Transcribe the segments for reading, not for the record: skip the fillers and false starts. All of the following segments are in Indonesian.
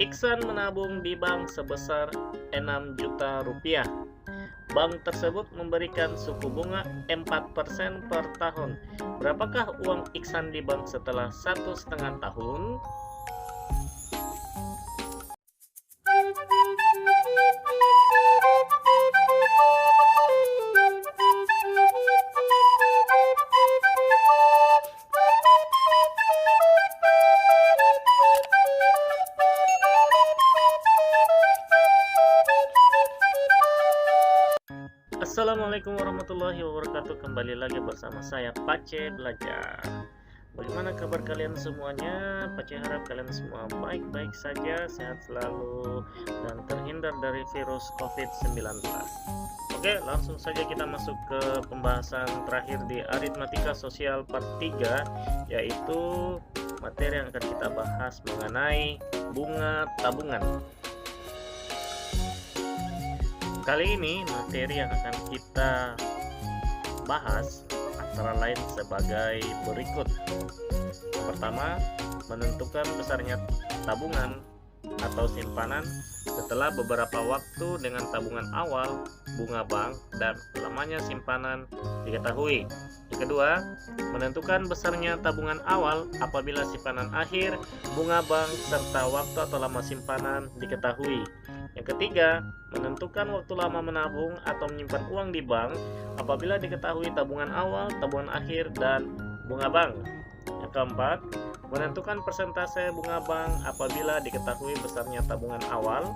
Iksan menabung di bank sebesar 6 juta rupiah. Bank tersebut memberikan suku bunga 4% per tahun. Berapakah uang Iksan di bank setelah 1,5 tahun? Assalamualaikum warahmatullahi wabarakatuh. Kembali lagi bersama saya Pace Belajar. Bagaimana kabar kalian semuanya? Pace harap kalian semua baik-baik saja, sehat selalu, dan terhindar dari virus COVID-19. Oke, langsung saja kita masuk ke pembahasan terakhir di aritmatika sosial part 3, yaitu materi yang akan kita bahas mengenai bunga tabungan. Kali ini materi yang akan kita bahas antara lain sebagai berikut. Yang pertama, menentukan besarnya tabungan atau simpanan setelah beberapa waktu dengan tabungan awal, bunga bank, dan lamanya simpanan diketahui. Yang kedua, menentukan besarnya tabungan awal apabila simpanan akhir, bunga bank, serta waktu atau lama simpanan diketahui. Yang ketiga, menentukan waktu lama menabung atau menyimpan uang di bank apabila diketahui tabungan awal, tabungan akhir, dan bunga bank. Yang keempat, menentukan persentase bunga bank apabila diketahui besarnya tabungan awal,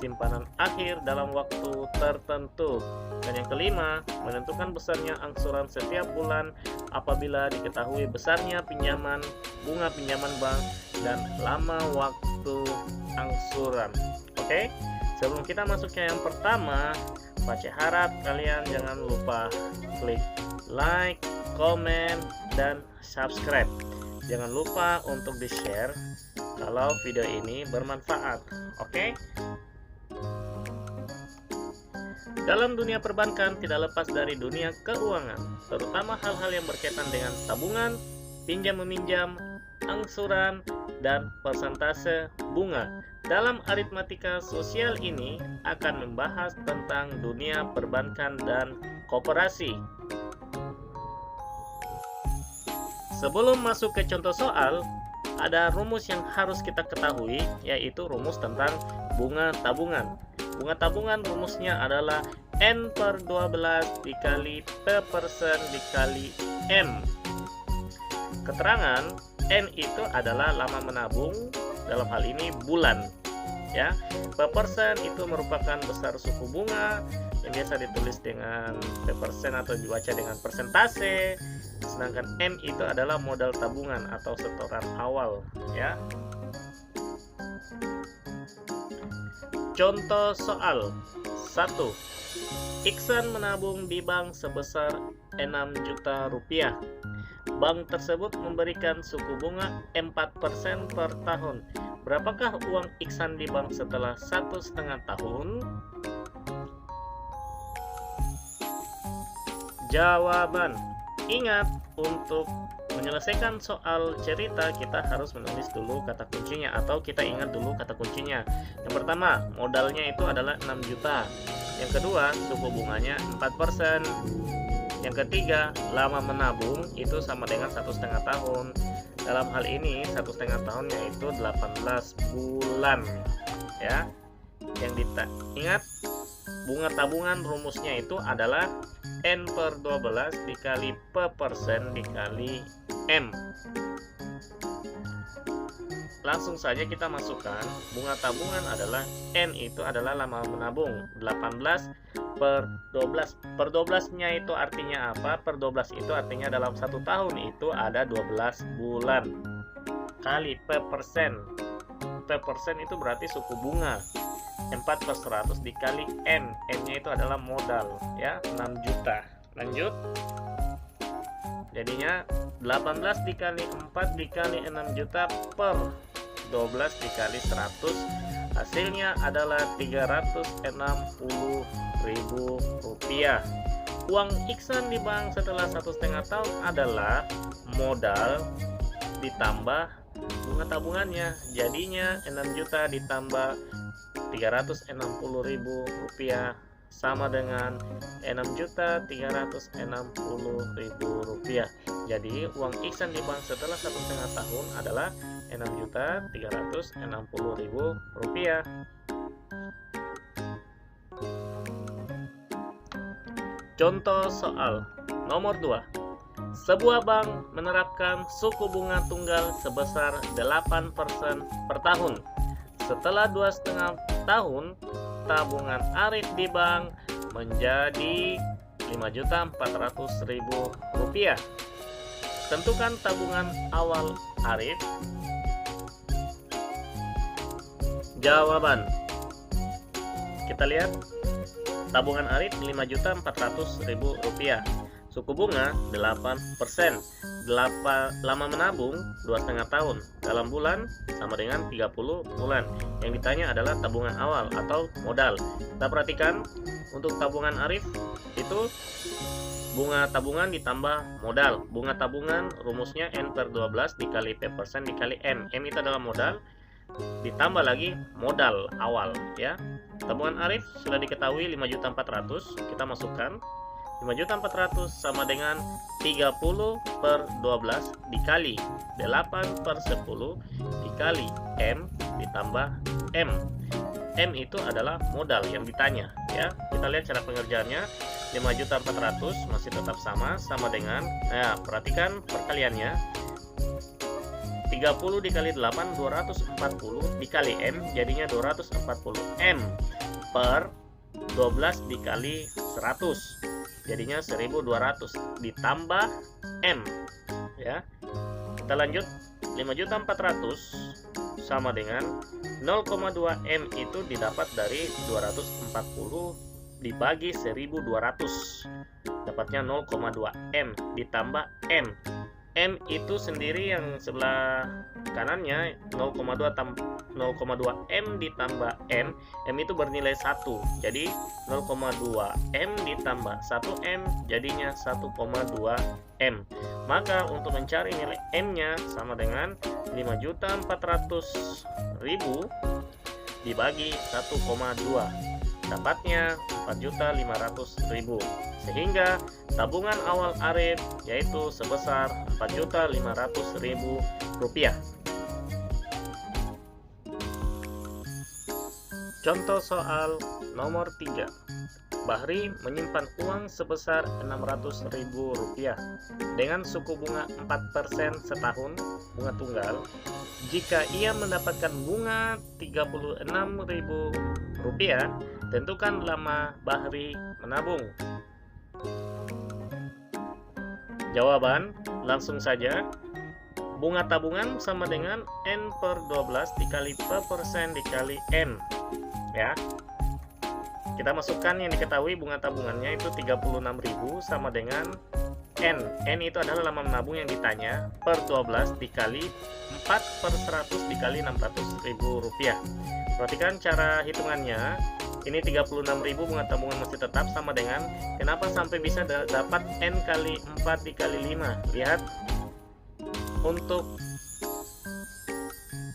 simpanan akhir dalam waktu tertentu. Dan yang kelima, menentukan besarnya angsuran setiap bulan apabila diketahui besarnya pinjaman, bunga pinjaman bank, dan lama waktu angsuran. Oke, sebelum kita masuk ke yang pertama, Pace harap kalian jangan lupa klik like, komen, dan subscribe. Jangan lupa untuk di-share kalau video ini bermanfaat. Oke? Dalam dunia perbankan tidak lepas dari dunia keuangan, terutama hal-hal yang berkaitan dengan tabungan, pinjam-meminjam, angsuran, dan persentase bunga. Dalam aritmatika sosial ini akan membahas tentang dunia perbankan dan koperasi. Sebelum masuk ke contoh soal, ada rumus yang harus kita ketahui, yaitu rumus tentang bunga tabungan. Bunga tabungan rumusnya adalah N/12 dikali P% dikali M. Keterangan N itu adalah lama menabung, dalam hal ini bulan, ya. P% itu merupakan besar suku bunga yang biasa ditulis dengan P% atau dibaca dengan persentase, sedangkan M itu adalah modal tabungan atau setoran awal, ya. Contoh soal 1. Iksan menabung di bank sebesar 6 juta rupiah. Bank tersebut memberikan suku bunga 4% per tahun. Berapakah uang Iksan di bank setelah 1,5 tahun? Jawaban. Ingat, untuk menyelesaikan soal cerita kita harus menulis dulu kata kuncinya, atau kita ingat dulu kata kuncinya. Yang pertama, modalnya itu adalah 6 juta. Yang kedua, suku bunganya 4%. Yang ketiga, lama menabung itu sama dengan 1,5 tahun. Dalam hal ini 1,5 tahun yaitu 18 bulan, ya. Yang ingat, bunga tabungan rumusnya itu adalah N/12 dikali P% dikali M. Langsung saja kita masukkan, bunga tabungan adalah N itu adalah lama menabung, 18 per 12. Per 12-nya itu artinya apa? Per 12 itu artinya dalam 1 tahun itu ada 12 bulan. Kali P%. P% itu berarti suku bunga. 4/100 dikali N. N-nya itu adalah modal, ya, 6 juta. Lanjut. Jadinya 18 dikali 4 dikali 6 juta per 12 dikali 100, hasilnya adalah 360.000 rupiah. Uang Iksan di bank setelah 1,5 tahun adalah modal ditambah bunga tabungannya jadinya 6 juta ditambah 360.000 rupiah sama dengan 6.360.000 rupiah. Jadi uang Ihsan di bank setelah 1,5 tahun adalah 6.360.000 rupiah. Contoh soal nomor 2. Sebuah bank menerapkan suku bunga tunggal sebesar 8% per tahun. Setelah 2,5 tahun, tabungan Arif di bank menjadi 5.400.000 rupiah. Tentukan tabungan awal Arif. Jawaban. Kita lihat tabungan Arif 5.400.000 rupiah. Suku bunga 8%. Lama menabung 2,5 tahun. Dalam bulan sama dengan 30 bulan. Yang ditanya adalah tabungan awal atau modal. Kita perhatikan untuk tabungan Arif itu bunga tabungan ditambah modal. Bunga tabungan rumusnya N/12 dikali P% dikali M. M itu adalah modal ditambah lagi modal awal ya. Tabungan Arif sudah diketahui 5.400.000. Kita masukkan 5.400.000 sama dengan 30/12 dikali 8/10 dikali M ditambah M. M itu adalah modal yang ditanya ya. Kita lihat cara pengerjaannya. 5.400.000 masih tetap sama dengan perhatikan perkaliannya. 30 dikali 8 240 dikali M jadinya 240 M per 12 dikali 100 jadinya 1.200 ditambah M ya. Kita lanjut. 5.400.000 sama dengan 0,2 M itu didapat dari 240 dibagi 1.200 dapatnya 0,2 M ditambah M. M itu sendiri yang sebelah kanannya 0,2 M ditambah M. M itu bernilai 1. Jadi 0,2 M ditambah 1 M jadinya 1,2 M. Maka untuk mencari nilai M-nya sama dengan 5.400.000 dibagi 1,2. Dapatnya 4.500.000. Sehingga tabungan awal Arif yaitu sebesar 4.500.000 rupiah. Contoh soal nomor 3. Bahri menyimpan uang sebesar 600.000 rupiah dengan suku bunga 4% setahun bunga tunggal. Jika ia mendapatkan bunga 36.000 rupiah, tentukan lama Bahri menabung. Jawaban langsung saja. Bunga tabungan sama dengan N/12 dikali P% dikali M ya. Kita masukkan yang diketahui bunga tabungannya itu 36.000 sama dengan N. N itu adalah lama menabung yang ditanya per 12 dikali 4/100 dikali 600.000 rupiah. Perhatikan cara hitungannya. Ini 36.000 bunga tabungan masih tetap sama dengan, kenapa sampai bisa dapat N kali 4 dikali 5. Lihat untuk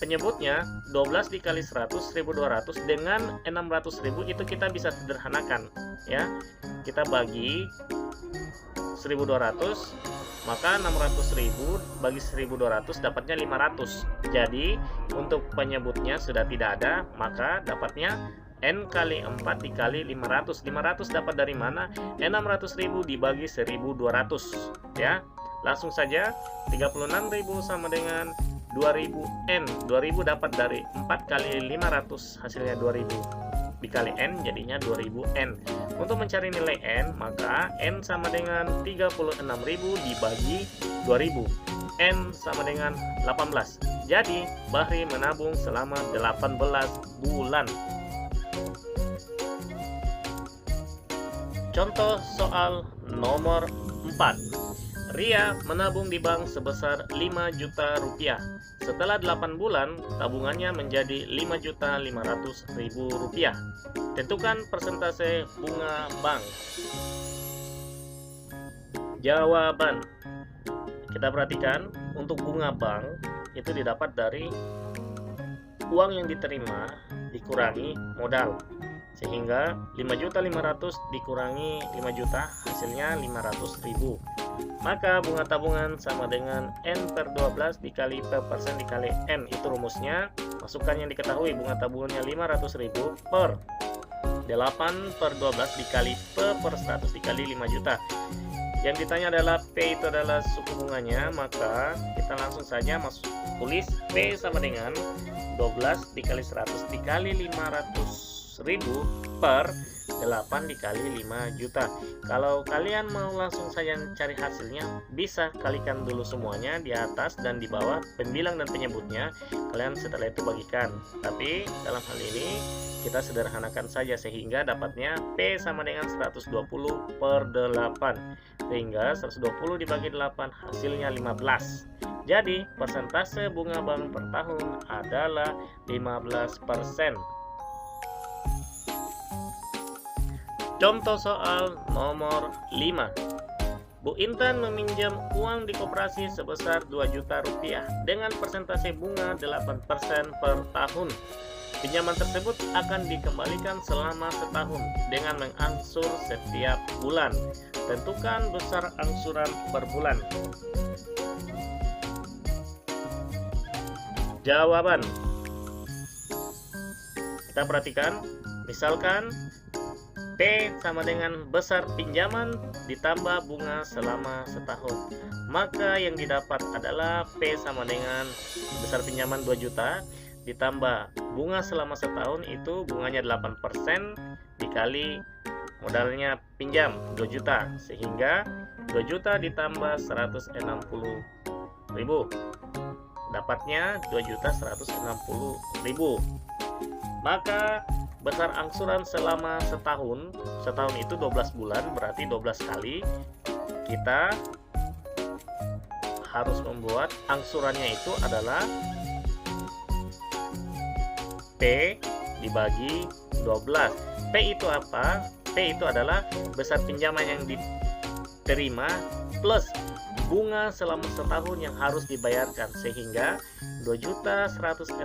penyebutnya 12 dikali 100 1.200 dengan 600.000 itu kita bisa sederhanakan ya. Kita bagi 1.200 maka 600.000 bagi 1.200 dapatnya 500. Jadi untuk penyebutnya sudah tidak ada, maka dapatnya N kali 4 dikali 500. 500 dapat dari mana? 600.000 dibagi 1.200 ya. Langsung saja 36.000 sama dengan 2.000 N. 2.000 dapat dari 4 kali 500 hasilnya 2.000 dikali N jadinya 2.000 N. Untuk mencari nilai N maka N sama dengan 36.000 dibagi 2.000. N sama dengan 18. Jadi Bahri menabung selama 18 bulan. Contoh soal nomor 4. Ria menabung di bank sebesar 5 juta rupiah. Setelah 8 bulan, tabungannya menjadi 5.500.000 rupiah. Tentukan persentase bunga bank. Jawaban. Kita perhatikan untuk bunga bank itu didapat dari uang yang diterima dikurangi modal, sehingga 5.500.000 dikurangi 5 juta hasilnya 500.000. Maka bunga tabungan sama dengan N per 12 dikali P persen dikali N. Itu rumusnya. Masukkan yang diketahui, bunga tabungannya 500.000 per 8 per 12 dikali P per 100 dikali 5 juta. Yang ditanya adalah P itu adalah suku bunganya, maka kita langsung saja tulis P sama dengan 12 dikali 100 dikali 500.000 per 8 dikali 5 juta. Kalau kalian mau langsung saja cari hasilnya, bisa kalikan dulu semuanya di atas dan di bawah pembilang dan penyebutnya. Kalian setelah itu bagikan. Tapi dalam hal ini kita sederhanakan saja sehingga dapatnya P sama dengan 120 per 8, sehingga 120 dibagi 8 hasilnya 15. Jadi persentase bunga bank per tahun adalah 15%. Contoh soal nomor 5. Bu Intan meminjam uang di koperasi sebesar 2 juta rupiah dengan persentase bunga 8% per tahun. Pinjaman tersebut akan dikembalikan selama setahun dengan mengangsur setiap bulan. Tentukan besar angsuran per bulan. Jawaban. Kita perhatikan, misalkan P sama dengan besar pinjaman ditambah bunga selama setahun. Maka yang didapat adalah P sama dengan besar pinjaman 2 juta ditambah bunga selama setahun, itu bunganya 8% dikali modalnya pinjam 2 juta, sehingga 2 juta ditambah 160.000, dapatnya 2.160.000. Maka besar angsuran selama setahun itu 12 bulan, berarti 12 kali. Kita harus membuat angsurannya itu adalah P dibagi 12. P itu apa? P itu adalah besar pinjaman yang diterima plus bunga selama setahun yang harus dibayarkan, sehingga 2.160.000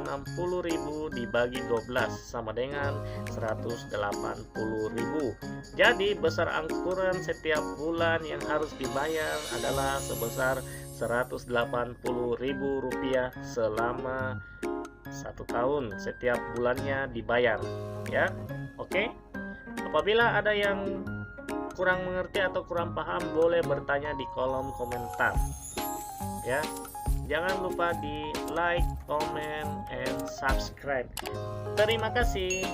dibagi 12 sama dengan 180.000. Jadi besar angsuran setiap bulan yang harus dibayar adalah sebesar 180.000 rupiah selama 1 tahun, setiap bulannya dibayar, ya. Oke. Apabila ada yang kurang mengerti atau kurang paham, boleh bertanya di kolom komentar, ya. Jangan lupa di like, comment, and subscribe. Terima kasih.